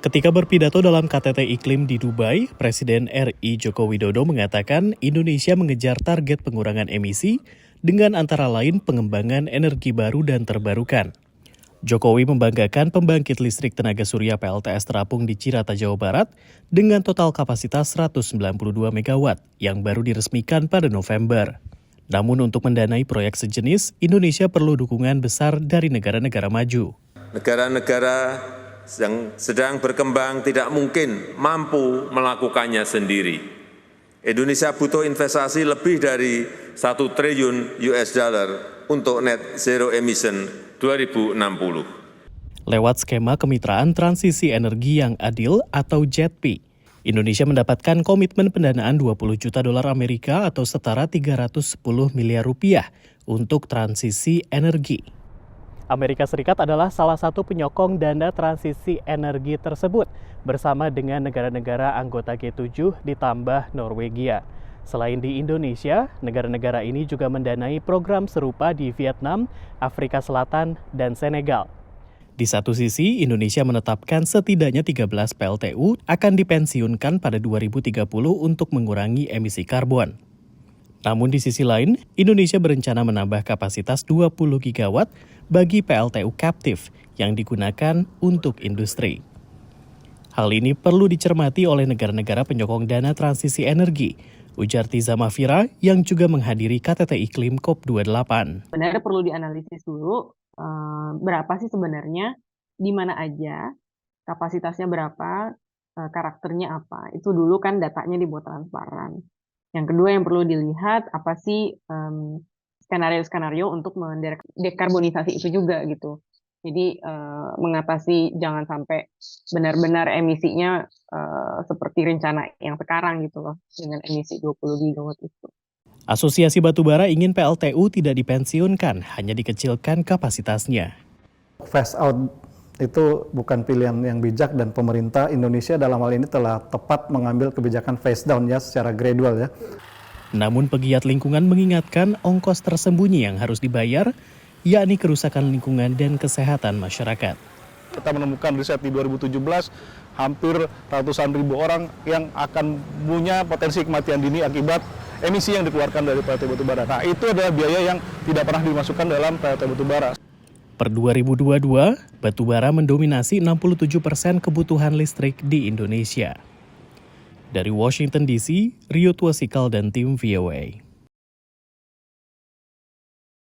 Ketika berpidato dalam KTT Iklim di Dubai, Presiden RI Joko Widodo mengatakan Indonesia mengejar target pengurangan emisi dengan antara lain pengembangan energi baru dan terbarukan. Jokowi membanggakan pembangkit listrik tenaga surya PLTS terapung di Cirata, Jawa Barat dengan total kapasitas 192 MW yang baru diresmikan pada November. Namun untuk mendanai proyek sejenis, Indonesia perlu dukungan besar dari negara-negara maju. Negara-negara yang sedang berkembang tidak mungkin mampu melakukannya sendiri. Indonesia butuh investasi lebih dari 1 triliun US dollar untuk net zero emission 2060. Lewat skema kemitraan transisi energi yang adil atau JETP, Indonesia mendapatkan komitmen pendanaan 20 juta dolar Amerika atau setara 310 miliar rupiah untuk transisi energi. Amerika Serikat adalah salah satu penyokong dana transisi energi tersebut bersama dengan negara-negara anggota G7 ditambah Norwegia. Selain di Indonesia, negara-negara ini juga mendanai program serupa di Vietnam, Afrika Selatan, dan Senegal. Di satu sisi, Indonesia menetapkan setidaknya 13 PLTU akan dipensiunkan pada 2030 untuk mengurangi emisi karbon. Namun di sisi lain, Indonesia berencana menambah kapasitas 20 gigawatt bagi PLTU kaptif yang digunakan untuk industri. Hal ini perlu dicermati oleh negara-negara penyokong dana transisi energi, ujar Tiza Mafira yang juga menghadiri KTT Iklim COP28. Sebenarnya perlu dianalisis dulu berapa sih sebenarnya, di mana aja, kapasitasnya berapa, karakternya apa. Itu dulu kan datanya dibuat transparan. Yang kedua yang perlu dilihat apa sih skenario-skenario untuk mendekarbonisasi itu juga gitu. Jadi mengatasi jangan sampai benar-benar emisinya seperti rencana yang sekarang gitu loh dengan emisi 20 gigawatt itu. Asosiasi Batubara ingin PLTU tidak dipensiunkan, hanya dikecilkan kapasitasnya. Phase out itu bukan pilihan yang bijak dan pemerintah Indonesia dalam hal ini telah tepat mengambil kebijakan phase down ya secara gradual ya. Namun pegiat lingkungan mengingatkan ongkos tersembunyi yang harus dibayar, yakni kerusakan lingkungan dan kesehatan masyarakat. Kita menemukan riset di 2017 hampir ratusan ribu orang yang akan punya potensi kematian dini akibat emisi yang dikeluarkan dari PLT Batubara. Nah, itu adalah biaya yang tidak pernah dimasukkan dalam PLT Batubara. Per 2022, batubara mendominasi 67% kebutuhan listrik di Indonesia. Dari Washington DC, Rio Tuasikal dan tim VOA.